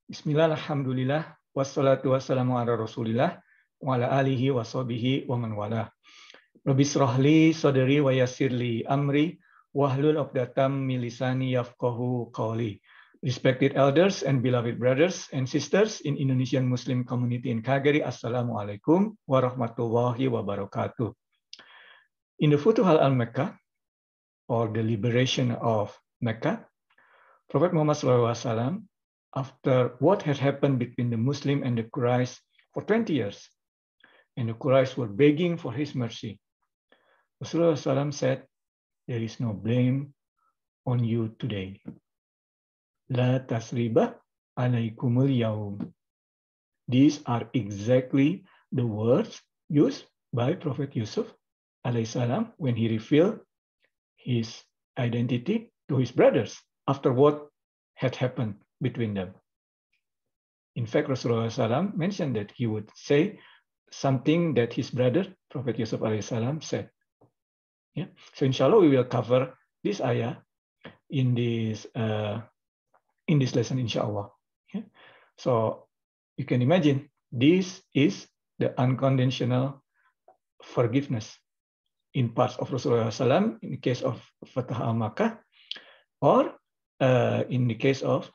Bismillah, alhamdulillah, wassalatu wassalamu ala rasulillah, wa ala alihi wa sahbihi wa man walah. Rabbi shrahli sadri wa yassirli amri, wahlul 'uqdatam min lisani yafqahu qawli. Respected elders and beloved brothers and sisters in Indonesian Muslim community in Calgary, Assalamualaikum warahmatullahi wabarakatuh. In the Futuh al-Mecca, or the liberation of Mecca, Prophet Muhammad SAW, after what had happened between the Muslim and the Quraysh for 20 years, and the Quraysh were begging for his mercy, Rasulullah SAW said, there is no blame on you today. La tasriba alaikumul yawm. These are exactly the words used by Prophet Yusuf alaihissalam when he revealed his identity to his brothers after what had happened between them. In fact, Rasulullah SAW mentioned that he would say something that his brother, Prophet Yusuf alaihissalam, said. Yeah. So inshallah, we will cover this ayah in this lesson, inshallah. Yeah. So you can imagine, this is the unconditional forgiveness in parts of Rasulullah SAW in the case of Fatah al-Makkah, or in the case of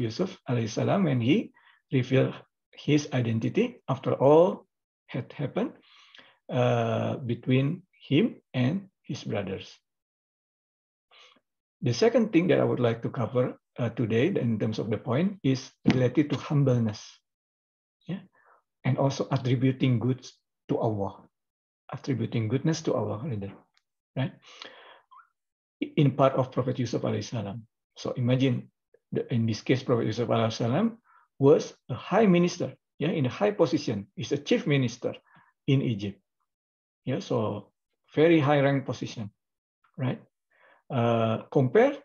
Yusuf alaihissalam when he revealed his identity after all had happened between him and his brothers. The second thing that I would like to cover today in terms of the point is related to humbleness, yeah, and also attributing goods to Allah, attributing goodness to Allah, right? In part of Prophet Yusuf alaihissalam. So imagine, in this case, Prophet Yusuf alaihissalam was a high minister, yeah, in a high position. He's a chief minister in Egypt, yeah, so very high rank position, right? Compared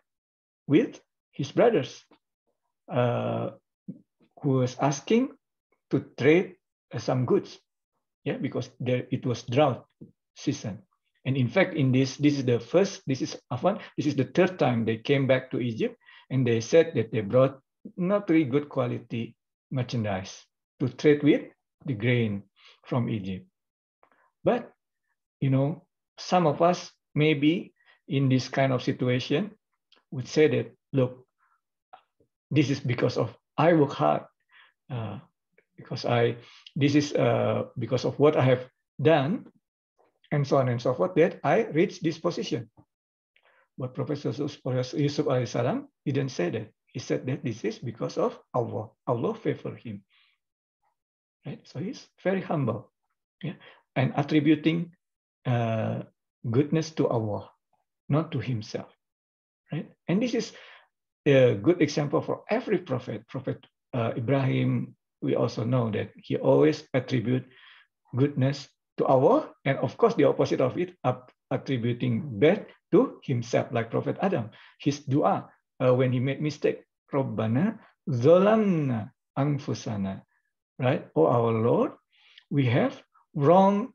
with his brothers, who was asking to trade some goods, yeah, because it was drought season. And in fact, this is the third time they came back to Egypt, and they said that they brought not really good quality merchandise to trade with the grain from Egypt. But, some of us maybe in this kind of situation would say that, look, this is because of I work hard, because of what I have done, and so on and so forth, that I reached this position. But Prophet Yusuf alaihissalam didn't say that. He said that this is because of Allah. Allah favored him. Right? So he's very humble, yeah? And attributing goodness to Allah, not to himself. Right? And this is a good example for every prophet. Prophet Ibrahim, we also know that he always attribute goodness to Allah, and of course the opposite of it, attributing bad to himself, like Prophet Adam. His dua when he made mistake, Rabbana zalamna anfusana, right? Oh our Lord, we have wronged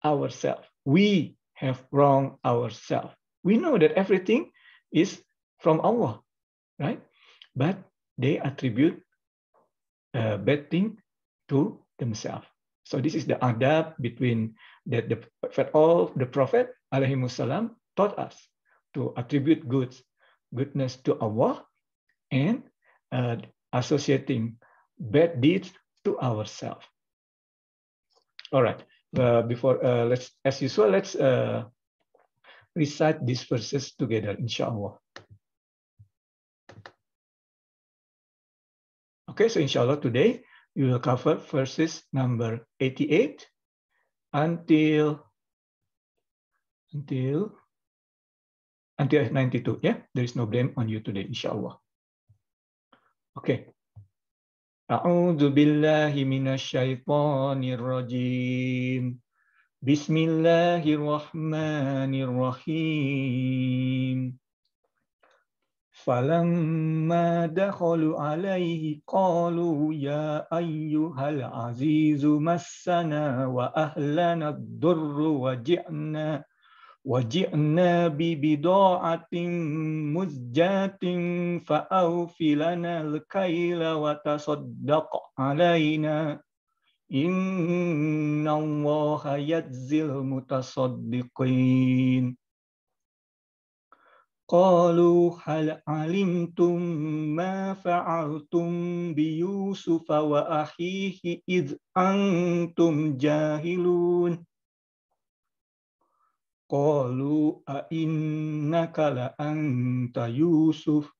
ourselves. We have wronged ourselves. We know that everything is from Allah, right? But they attribute bad thing to themselves. So this is the adab between that all the Prophet alaihimussalam taught us to attribute goodness to Allah, and associating bad deeds to ourselves. All right. Let's recite these verses together, inshallah. Okay, so inshallah today we will cover verses number 88 until 92. Yeah, there is no blame on you today, inshallah. Okay. A'udzu billahi minasyaitonir rajim. Bismillahirrahmanirrahim. Falamma dakhalu alaihi qalu ya ayyuhal azizu massana wa ahlana ad-durru wa ji'na وَجِئْنَا بِبِضَاعَةٍ مُزْجَاةٍ فَأَوْفِ لَنَا الْكَيْلَ وَتَصَدَّقْ عَلَيْنَا إِنَّ اللَّهَ يَجْزِي الْمُتَصَدِّقِينَ قَالُوا هَلْ عَلِمْتُمْ مَا فَعَلْتُمْ بِيُوسُفَ وَأَخِيهِ إِذْ أَنْتُمْ جَاهِلُونَ قَالُوا أَإِنَّكَ لَأَنْتَ يُوسُفُ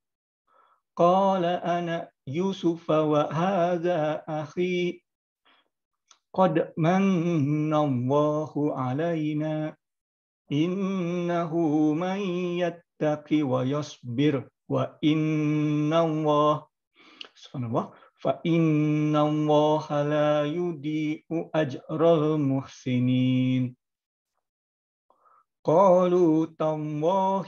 قَالَ أَنَا يُوسُفُ وَهَذَا أَخِي قَدْ مَنَّ اللَّهُ عَلَيْنَا إِنَّهُ مَنْ يَتَّقِ وَيَصْبِرْ وَإِنَّ اللَّهَ subhanallah فَإِنَّ اللَّهَ لَا يُضِيعُ أَجْرَ الْمُحْسِنِينَ قَالُوا تَاللَّهِ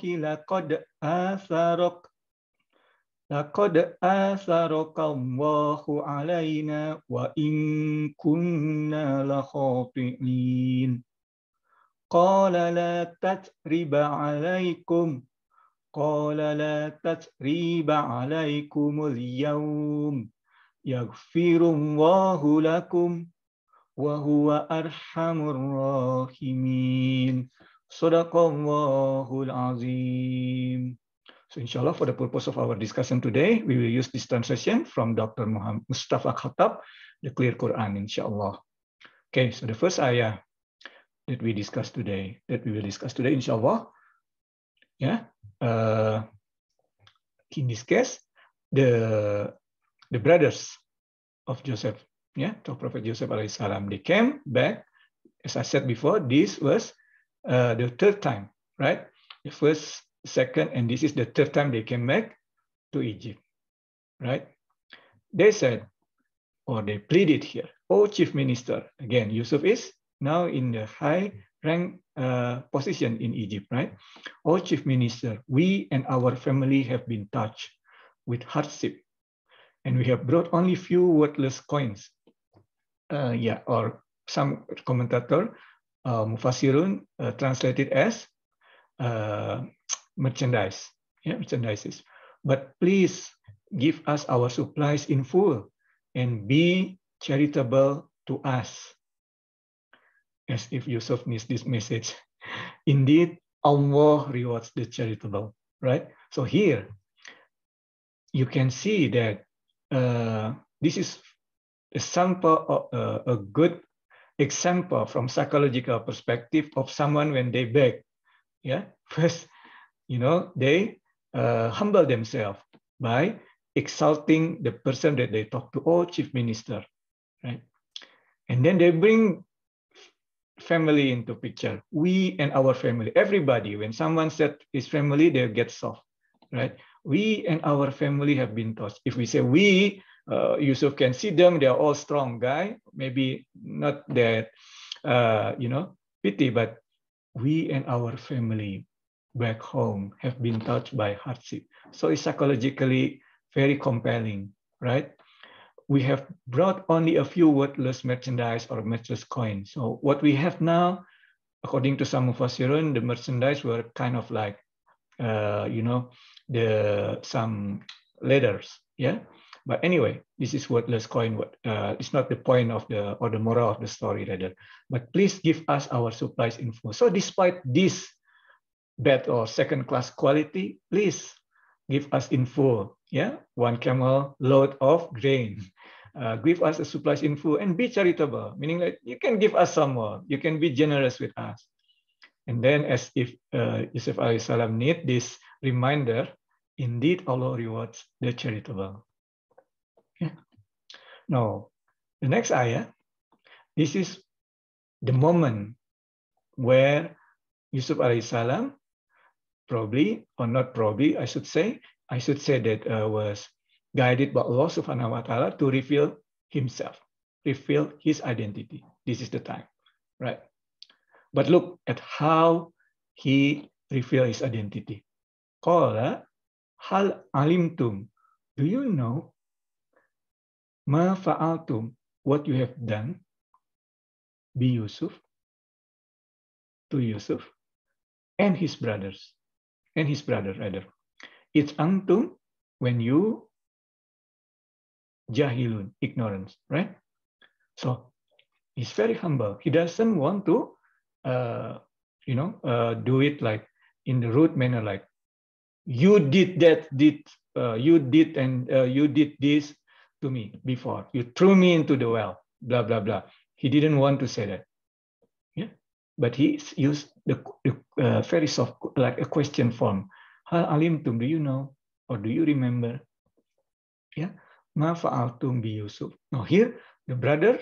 لَقَدْ آثَرَكَ اللَّهُ عَلَيْنَا وَإِنْ كُنَّا لَخَاطِئِينَ قَالَ لَا تَثْرِيبَ عَلَيْكُمُ الْيَوْمَ يَغْفِرُ اللَّهُ لَكُمْ وَهُوَ أَرْحَمُ الرَّاحِمِينَ Sadaqallahul Azim. So inshallah, for the purpose of our discussion today, we will use this translation from Dr. Muhammad Mustafa Khattab, the Clear Quran, inshallah. Okay, so the first ayah that we will discuss today, inshallah, in this case, the brothers of Joseph, to Prophet Joseph alayhi salam, they came back. As I said before, this was the third time, right? The first, second, and this is the third time they came back to Egypt, right? They said, or they pleaded here, "O chief minister," again, Yusuf is now in the high rank position in Egypt, right? "O chief minister, we and our family have been touched with hardship, and we have brought only few worthless coins." Or some commentator, Mufassirun, translated as merchandise, merchandises. "But please give us our supplies in full and be charitable to us." As if Yusuf needs this message. Indeed, Allah rewards the charitable, right? So here, you can see that this is a sample of a good example from psychological perspective of someone when they beg. First, they humble themselves by exalting the person that they talk to, "Oh, chief minister," right? And then they bring family into picture. We and our family, everybody. When someone said his family, they get soft, right? We and our family have been touched. If we say we, Yusuf can see them, they are all strong guy. Maybe not that, pity, but we and our family back home have been touched by hardship. So it's psychologically very compelling, right? We have brought only a few worthless merchandise or worthless coins. So what we have now, according to some Mufassirun, the merchandise were kind of like, some leathers, But anyway, this is worthless coin. It's not the point of the moral of the story, rather. But please give us our supplies in full. So despite this bad or second-class quality, please give us in full. 1 camel load of grain. Give us the supplies in full and be charitable, meaning that you can give us some more. You can be generous with us. And then, as if Yusuf alayhi salam need this reminder, indeed Allah rewards the charitable. Now, the next ayah, this is the moment where Yusuf alayhi salam, probably or not probably, I should say that was guided by Allah subhanahu wa ta'ala to reveal himself, reveal his identity. This is the time, right? But look at how he revealed his identity. Qala hal alimtum, do you know ma fa'altum, what you have done bi Yusuf, to Yusuf? and his brothers, and his brother rather. It's antum when you jahilun, ignorance, right? So he's very humble. He doesn't want to, do it like in the rude manner, like you did that, you did this to me before. You threw me into the well, blah blah blah. He didn't want to say that. Yeah, but he used the very soft, like a question form. Hal alimtum, do you know or do you remember? Yeah, ma fa'altum bi Yusuf. Now here the brothers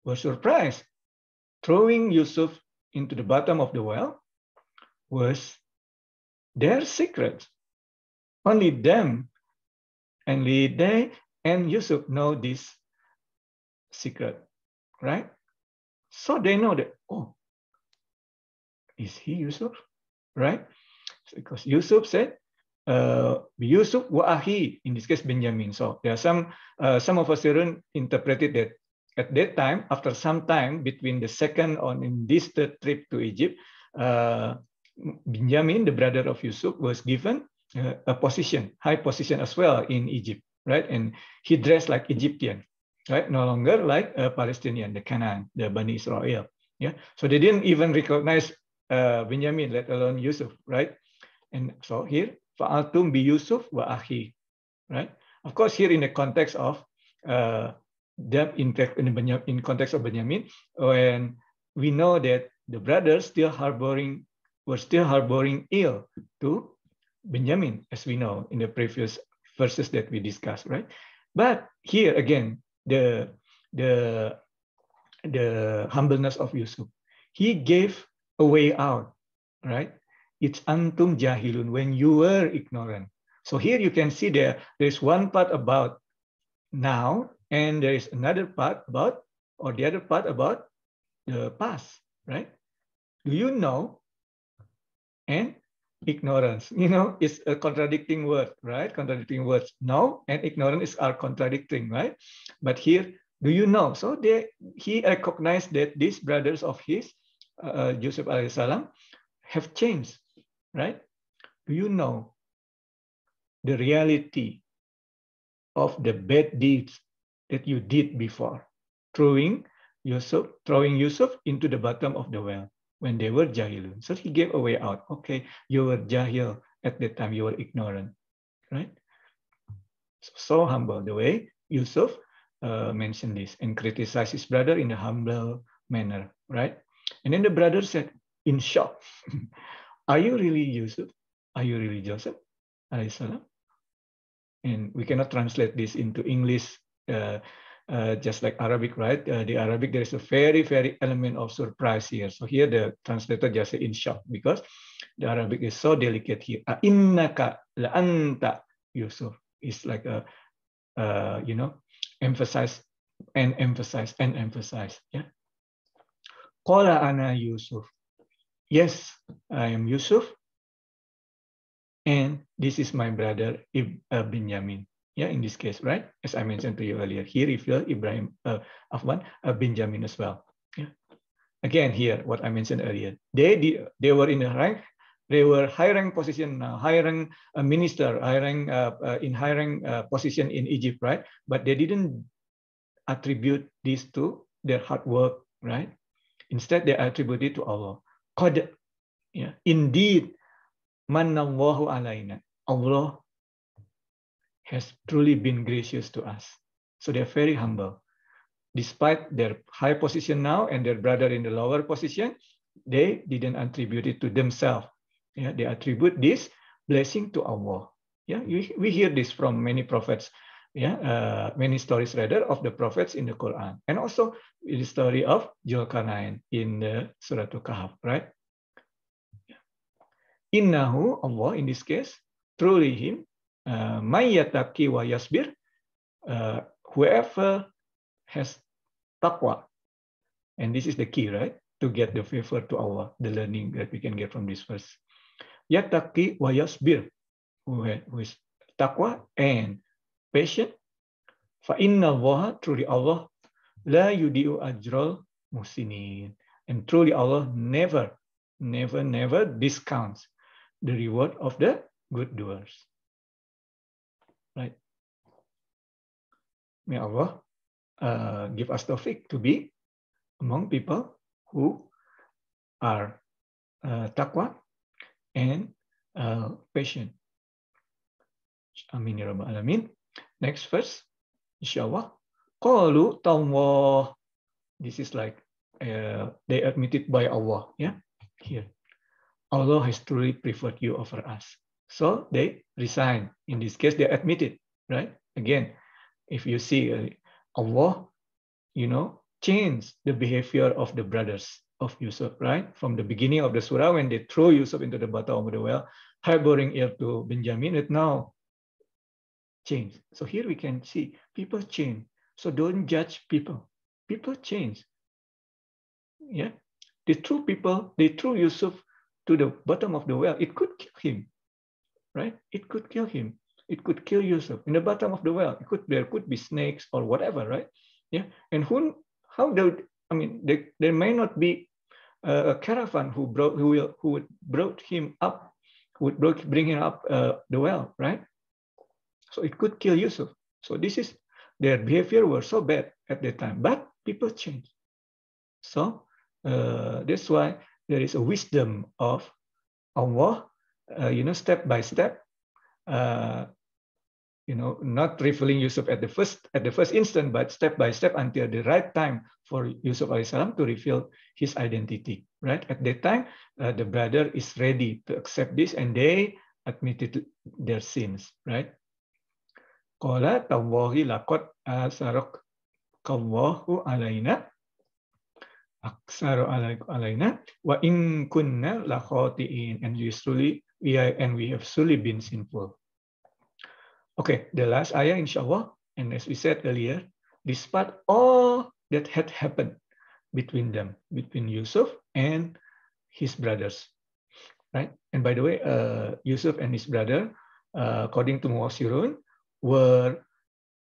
were surprised. Throwing Yusuf into the bottom of the well was their secret. Only them, only they and Yusuf know this secret, right? So they know that, oh, is he Yusuf, right? Because Yusuf said, Yusuf wa ahi, in this case Benjamin. So there are some of us interpreted that at that time, after some time between the second or in this third trip to Egypt, Benjamin, the brother of Yusuf, was given a position, high position as well in Egypt, right? And he dressed like Egyptian, right? No longer like a Palestinian, the Canaan, the Bani Israel. Yeah. So they didn't even recognize Benjamin, let alone Yusuf, right? And so here, fa'altum bi Yusuf wa akhi, right? Of course, here in the context of in context of Benjamin, when we know that the brothers were still harboring ill to Benjamin, as we know in the previous verses that we discussed, right? But here again, the humbleness of Yusuf, he gave a way out, right? It's antum jahilun, when you were ignorant. So here you can see there's one part about now, and there is another part about, or the other part about the past, right? Do you know? And ignorance, is a contradicting word, right? Contradicting words. Know and ignorance are contradicting, right? But here, do you know? So he recognized that these brothers of his, Joseph alayhi salam, have changed, right? Do you know the reality of the bad deeds that you did before? Throwing Yusuf into the bottom of the well when they were jahilun. So he gave a way out. Okay, you were jahil at that time, you were ignorant, right? So humble the way Yusuf mentioned this and criticized his brother in a humble manner, right? And then the brother said, in shock, are you really Yusuf? Are you really Joseph? Alayhi salam? And we cannot translate this into English just like Arabic, right? The Arabic, there is a very, very element of surprise here. So here the translator just say in shock because the Arabic is so delicate here. Innaka la anta Yusuf. It's like a, emphasize and emphasize and emphasize. Yeah. Qala ana Yusuf. Yes, I am Yusuf. And this is my brother Benjamin. Yeah, in this case, right? As I mentioned to you earlier, he revealed Benjamin as well. Yeah. Again, here what I mentioned earlier, they were in a rank, they were high rank position, high rank minister, in high rank position in Egypt, right? But they didn't attribute this to their hard work, right? Instead, they attribute it to Allah. Qad, yeah, indeed, manallahu alayna. Allah has truly been gracious to us. So they're very humble. Despite their high position now and their brother in the lower position, they didn't attribute it to themselves. Yeah, they attribute this blessing to Allah. Yeah, we hear this from many prophets. Yeah, many stories rather of the prophets in the Quran, and also the story of Zulkarnain in the Surah Al-Kahf, right? Innahu, Allah in this case, truly him, mayyataki wa yasbir, whoever has taqwa, and this is the key, right, to get the favor to Allah, the learning that we can get from this verse. Yattaqi wa yasbir, who is taqwa and patient. Fa inna Allah, truly Allah, la yudi'u ajral muhsinin, and truly Allah never never discounts the reward of the good doers. Right? May Allah give us taufik to be among people who are taqwa and patient. Amin ya rabbal alamin. Next verse, inshallah. Qalu tallah. This is like they admitted by Allah. Yeah, here. Allah has truly preferred you over us. So they resign. In this case, they admitted, right? Again, if you see Allah, change the behavior of the brothers of Yusuf, right? From the beginning of the surah, when they throw Yusuf into the bottom of the well, harboring ill to Benjamin, it now change. So here we can see people change. So don't judge people. People change. Yeah, they threw Yusuf to the bottom of the well. It could kill him, right? It could kill him. It could kill Yusuf in the bottom of the well. There could be snakes or whatever, right? Yeah, and there may not be a caravan who would bring him up the well, right? So it could kill Yusuf. So their behavior was so bad at that time, but people change. So that's why there is a wisdom of Allah, step by step, not revealing Yusuf at the first instant, but step by step until the right time for Yusuf alaihissalam to reveal his identity. Right at that time, the brother is ready to accept this, and they admitted their sins. Right? Qala tawahi laqad asarakallahu alaina aksaru alaina wa in kunna la khati'in, and we have truly been sinful. Okay, the last ayah inshallah, and as we said earlier, despite all that had happened between Yusuf and his brothers, right? And by the way, Yusuf and his brother, according to Mufassirun, were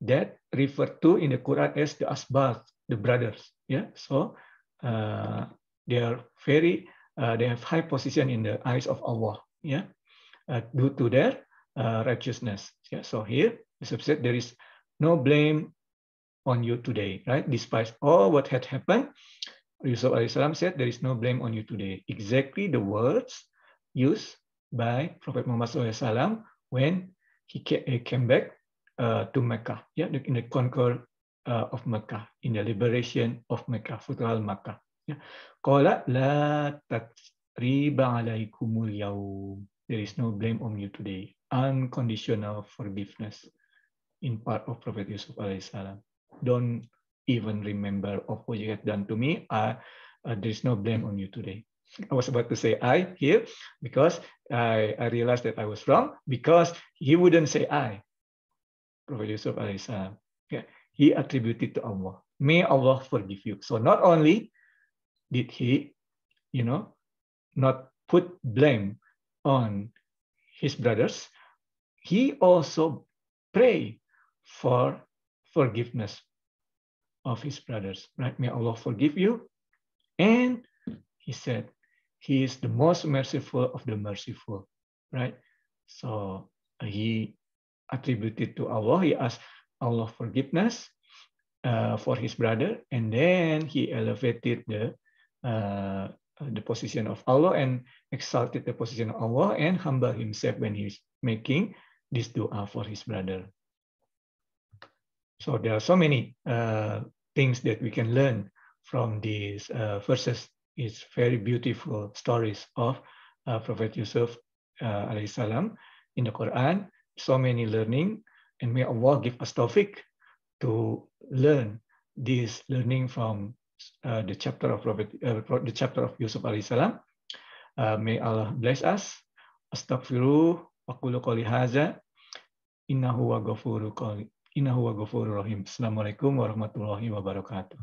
that referred to in the Quran as the asbat, the brothers. Yeah, so they are they have high position in the eyes of Allah. Yeah, due to their righteousness. Yeah, so here Yusuf said there is no blame on you today, right? Despite all what had happened, Yusuf alaihissalam said there is no blame on you today. Exactly the words used by Prophet Muhammad SAW when he came back to Mecca, yeah, in the conquer of Mecca, in the liberation of Mecca, Futuhal Makkah. Qala la tatriba alaikumul yawm. There is no blame on you today. Unconditional forgiveness in part of Prophet Yusuf alaihissalam. Don't even remember of what you have done to me. There is no blame on you today. I was about to say I here because I realized that I was wrong, because he wouldn't say I. Prophet Yusuf alaihissalam. Yeah, he attributed to Allah. May Allah forgive you. So not only did he, not put blame on his brothers, he also prayed for forgiveness of his brothers. Right? May Allah forgive you. And he said, he is the most merciful of the merciful. Right? So he attributed to Allah. He asked Allah forgiveness for his brother, and then he elevated the position of Allah and exalted the position of Allah and humble himself when he's making this dua for his brother. So there are so many things that we can learn from these verses. It's very beautiful stories of Prophet Yusuf alaihissalam in the Quran. So many learning, and may Allah give us taufik to learn this learning from the chapter of Yusuf alaihissalam. May Allah bless us. Astaghfiru wa qulu qouli hadza innahu wa ghafurur rahim. Assalamualaikum warahmatullahi wabarakatuh.